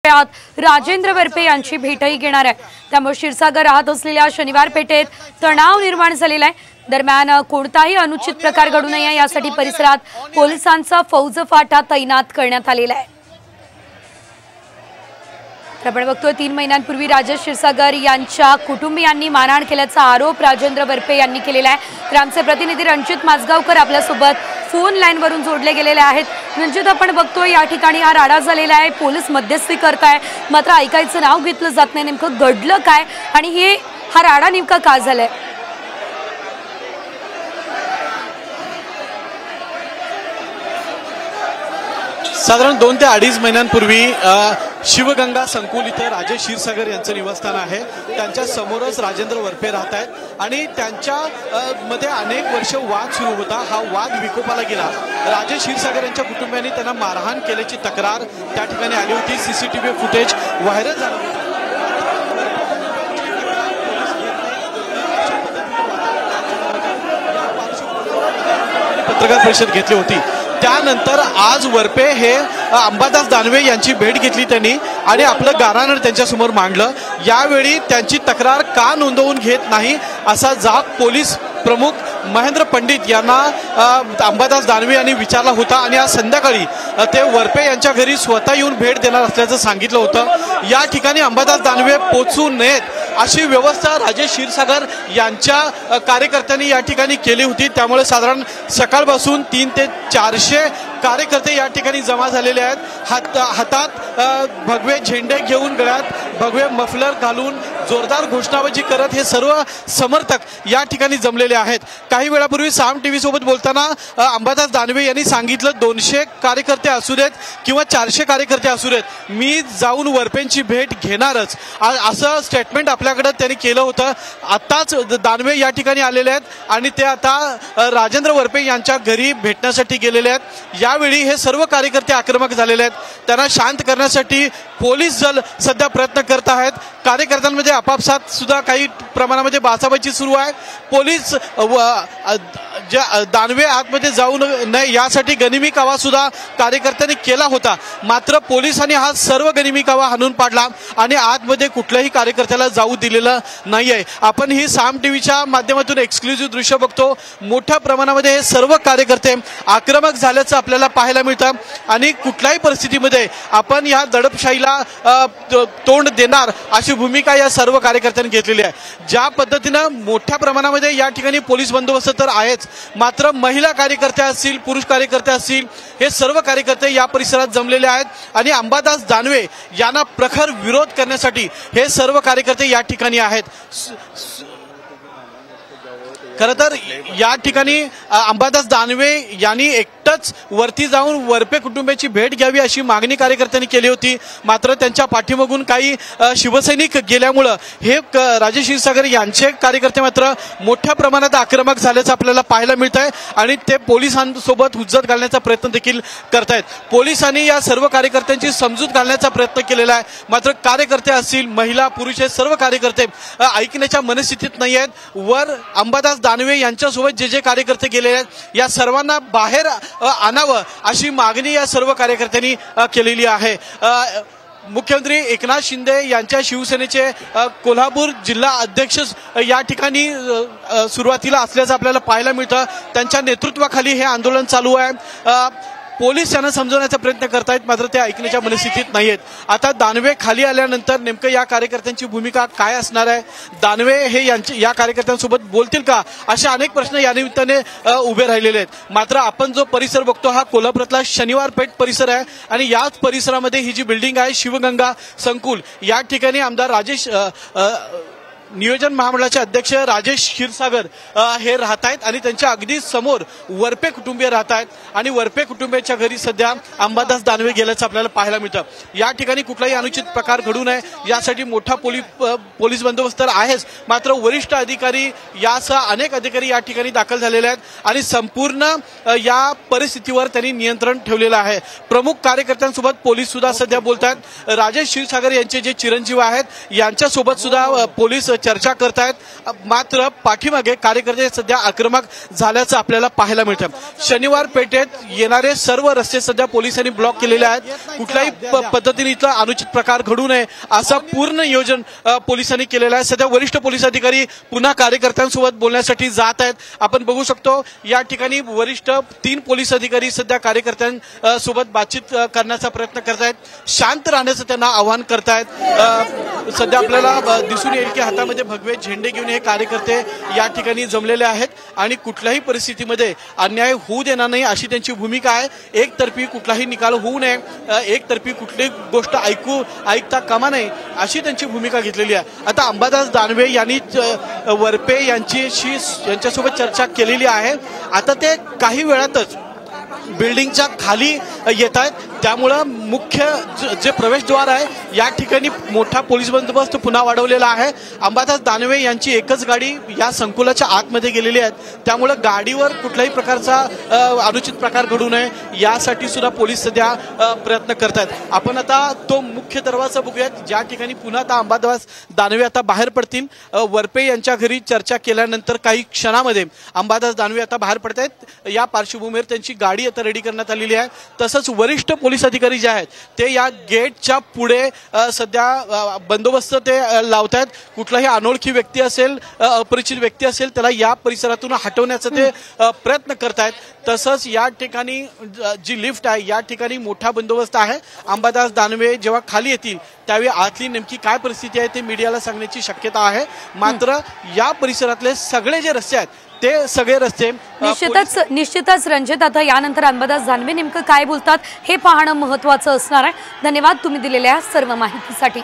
राजेंद्र वरपे यांची भेटही घेणार आहे। त्यामुळे क्षीरसागर राहत असलेल्या शनिवार पेठेत तणाव निर्माण झालेला आहे। दरम्यान कोणताही अनुचित प्रकार घडू नये यासाठी परिसरात पोलिसांचा फौजफाटा तैनात करण्यात आलेला आहे। आपण बघतोय 3 महिन्यांपूर्वी राजेश क्षीरसागर यांच्या कुटुंबियांनी मारहाण केल्याचा आरोप राजेंद्र वरपे यांनी केलेला आहे। तर आमचे प्रतिनिधी रणजित माजगावकर आपल्यासोबत फोन लाईनवरून जोडले गेलेले आहेत। रणजित, आपण बघतोय या ठिकाणी हा राडा झालेला आहे, पोलीस मध्यस्थी करताय, मात्र ऐकायचं नाव घेतलं जात नाही। नेमकं घडलं काय आणि हा राडा नेमका का झालाय? साधारण 2 ते 2.5 महिन्यांपूर्वी शिवगंगा संकुल इथे राजेश क्षीरसागर यांचं निवासस्थान आहे। त्यांच्या समोरच राजेंद्र वरपे राहत आहेत आणि त्यांच्या मध्ये अनेक वर्ष वाद सुरू होता। हा वाद विकोपाला गेला। राजेश क्षीरसागर यांच्या कुटुंबियांनी त्यांना मारहाण केल्याची तक्रार त्या ठिकाणी आली होती। सीसीटीव्ही फुटेज व्हायरल झालं होतं। पत्रकार परिषद घेतली होती। त्यानंतर आज वरपे हे अंबादास दानवे यांची भेट घेतली त्यांनी आणि आपलं गाऱ्हाण त्यांच्या समोर मांडलं। यावेळी त्यांची तक्रार का नोंदवून घेत नाही असा जाब पोलीस प्रमुख महेंद्र पंडित यांना अंबादास दानवे यांनी विचारला होता आणि आज संध्याकाळी ते वरपे यांच्या घरी स्वतः येऊन भेट देणार असल्याचं सांगितलं होतं। या ठिकाणी अंबादास दानवे पोहोचू नयेत अशी व्यवस्था राजेश क्षीरसागर यांच्या कार्यकर्त्यांनी या ठिकाणी केली होती। त्यामुळे साधारण सकाळपासून 300 ते 400 कार्यकर्ते या ठिकाणी जमा झालेले आहेत। हातात भगवे झेंडे घेऊन, गळ्यात भगवे मफलर घालून जोरदार घोषणाबाजी करत हे सर्व समर्थक या ठिकाणी जमलेले आहेत। काही वेळापूर्वी साम टीव्ही सोबत बोलताना अंबादास दानवे यांनी सांगितलं 200 कार्यकर्ते असू देत किंवा 400 कार्यकर्ते असू देत, मी जाऊन वरपेंची भेट घेणारच असं स्टेटमेंट आपल्याकडे त्यांनी केलं होतं। आताच दानवे या ठिकाणी आलेले आहेत आणि ते आता राजेंद्र वरपे यांच्या घरी भेटण्यासाठी गेलेले आहेत। यावेळी हे सर्व कार्यकर्ते आक्रमक झालेले आहेत। त्यांना शांत करण्यासाठी पोलीस दल सध्या प्रयत्न करत आहेत। कार्यकर्त्यांमध्ये आपापसात सुद्धा काही प्रमाणामध्ये बाचाबाची सुरू आहे। पोलीस दानवे आतमध्ये जाऊ नये यासाठी गनिमी कावा सुद्धा कार्यकर्त्यांनी केला होता, मात्र पोलिसांनी हा सर्व गनिमी कावा हाणून पाडला आणि आतमध्ये कुठल्याही कार्यकर्त्याला जाऊ दिलेलं नाहीये। आपण ही साम टीव्हीच्या माध्यमातून एक्सक्लुझिव्ह दृश्य बघतो। मोठ्या प्रमाणामध्ये हे सर्व कार्यकर्ते आक्रमक झाल्याचं आपल्याला पाहायला मिळतं आणि कुठल्याही परिस्थितीमध्ये आपण या दडपशाहीला तोंड देणार अशी भूमिका या सर्व कार्यकर्त्यांनी घेतलेली आहे। ज्या पद्धतीनं मोठ्या प्रमाणामध्ये या ठिकाणी पोलीस बंदोबस्त तर आहेच, मात्र महिला कार्यकर्ते असतील, पुरुष कार्यकर्ते असतील, हे सर्व कार्यकर्ते या परिसरात जमलेले आहेत आणि अंबादास दानवे यांना प्रखर विरोध करण्यासाठी हे सर्व कार्यकर्ते या ठिकाणी आहेत। खरं तर या ठिकाणी अंबादास दानवे यांनी एकटंच वरती जाऊन वरपे कुटुंबियांची भेट घ्यावी अशी मागणी कार्यकर्त्यांनी केली होती, मात्र त्यांच्या पाठीमागून काही शिवसैनिक गेल्यामुळं हे राजेश क्षीरसागर यांचे कार्यकर्ते मात्र मोठ्या प्रमाणात आक्रमक झाल्याचं आपल्याला पाहायला मिळतंय आणि ते पोलिसांसोबत हुज्जत घालण्याचा प्रयत्न देखील करतायत। पोलिसांनी या सर्व कार्यकर्त्यांची समजूत घालण्याचा प्रयत्न केलेला आहे, मात्र कार्यकर्ते असतील, महिला पुरुष हे सर्व कार्यकर्ते ऐकण्याच्या मनस्थितीत नाही आहेत। वर अंबादास दानवे यांच्यासोबत जे कार्यकर्ते गेलेले आहेत या सर्वांना बाहेर आणावं अशी मागणी या सर्व कार्यकर्त्यांनी केलेली आहे। मुख्यमंत्री एकनाथ शिंदे यांच्या शिवसेनेचे कोल्हापूर जिल्हा अध्यक्ष या ठिकाणी सुरुवातीला असल्याचं आपल्याला पाहायला मिळतं। त्यांच्या नेतृत्वाखाली हे आंदोलन चालू आहे। पोलीस त्यांना समजवण्याचा प्रयत्न करतायत, मात्र ते ऐकण्याच्या मनस्थितीत नाहीयेत। आता दानवे खाली आल्यानंतर नेमकं या कार्यकर्त्यांची भूमिका काय असणार आहे? दानवे हे या कार्यकर्त्यांसोबत बोलतील का? असे अनेक प्रश्न या निमित्ताने उभे राहिलेले आहेत। मात्र आपण जो परिसर बघतो हा कोल्हापुरातला शनिवार पेठ परिसर आहे आणि याच परिसरामध्ये ही जी बिल्डिंग आहे शिवगंगा संकुल, या ठिकाणी आमदार राजेश नियोजन महामंडळाचे अध्यक्ष राजेश क्षीरसागर हे राहत आहेत आणि त्यांच्या अगदी समोर वरपे कुटुंबीय राहत आहेत आणि वरपे कुटुंबियांच्या घरी सध्या अंबादास दानवे गेल्याचं आपल्याला पाहायला मिळतं। या ठिकाणी कुठलाही अनुचित प्रकार घडू नये यासाठी मोठा पोलीस बंदोबस्त तर आहेच, मात्र वरिष्ठ अधिकारी यासह अनेक अधिकारी या ठिकाणी दाखल झालेले आहेत आणि संपूर्ण या परिस्थितीवर त्यांनी नियंत्रण ठेवलेलं आहे। प्रमुख कार्यकर्त्यांसोबत पोलीस सुद्धा सध्या बोलत आहेत। राजेश क्षीरसागर यांचे जे चिरंजीव आहेत यांच्यासोबत सुद्धा पोलीस चर्चा करतायत, मात्र पाठीमागे कार्यकर्ते सध्या आक्रमक झाल्याचं आपल्याला पाहायला मिळतं. शनिवार पेठेत येणारे सर्व रस्ते सध्या पोलिसांनी ब्लॉक केलेले आहेत. कुठल्याही पद्धतीने इथला अनुचित प्रकार घडू नये असं पूर्ण नियोजन पोलिसांनी केलेलं आहे. सध्या वरिष्ठ पोलीस अधिकारी पुन्हा कार्यकर्त्यांसोबत बोलण्यासाठी जात आहेत. आपण बघू शकतो या ठिकाणी वरिष्ठ 3 पोलीस अधिकारी सध्या कार्यकर्त्यांसोबत बातचीत करण्याचा प्रयत्न करतायत, शांत राहण्याचं त्यांना आवाहन करतायत. सध्या आपल्याला दिसून येईल की हातामध्ये भगवे झेंडे घेऊन हे कार्यकर्ते या ठिकाणी जमलेले आहेत आणि कुठल्याही परिस्थितीमध्ये अन्याय होऊ देणार नाही अशी त्यांची भूमिका आहे. एकतर्फी कुठलाही निकाल होऊ नये, एकतर्फी कुठली गोष्ट ऐकता कामा नये अशी त्यांची भूमिका घेतलेली आहे. आता अंबादास दानवे यांनी वरपे यांच्यासोबत चर्चा केलेली आहे. आता ते काही वेळातच बिल्डिंगच्या खाली येत आहेत, त्यामुळं मुख्य जे प्रवेशद्वार आहे या ठिकाणी मोठा पोलीस बंदोबस्त पुन्हा वाढवलेला आहे. अंबादास दानवे यांची एकच गाडी या संकुलाच्या आतमध्ये गेलेली आहे, त्यामुळं गाडीवर कुठल्याही प्रकारचा अनुचित प्रकार घडू नये यासाठी सुद्धा पोलीस सध्या प्रयत्न करत आहेत. आपण आता तो मुख्य दरवाजा बघूयात ज्या ठिकाणी पुन्हा आता अंबादास दानवे आता बाहेर पडतील. वरपे यांच्या घरी चर्चा केल्यानंतर काही क्षणामध्ये अंबादास दानवे आता बाहेर पडत आहेत. या पार्श्वभूमीवर त्यांची गाडी आता रेडी करण्यात आलेली आहे. तसंच वरिष्ठ पोलीस अधिकारी जे आहेत ते या गेटच्या पुढे सध्या बंदोबस्त ते लावत आहेत. कुठलाही अनोळखी व्यक्ती असेल, अपरिचित व्यक्ती असेल त्याला या परिसरातून हटवण्याचा ते प्रयत्न करतायत. तसंच या ठिकाणी जी लिफ्ट आहे या ठिकाणी मोठा बंदोबस्त आहे. अंबादास दानवे जेव्हा खाली येतील त्यावेळी आतली नेमकी काय परिस्थिती आहे ते मीडियाला सांगण्याची शक्यता आहे. मात्र या परिसरातले सगळे जे रस्ते आहेत ते सगळे रस्ते निश्चितच रंजित, आता यानंतर अंबादास दानवे नेमकं काय बोलतात हे पाहणं महत्त्वाचं असणार आहे. धन्यवाद तुम्ही दिलेल्या सर्व माहितीसाठी.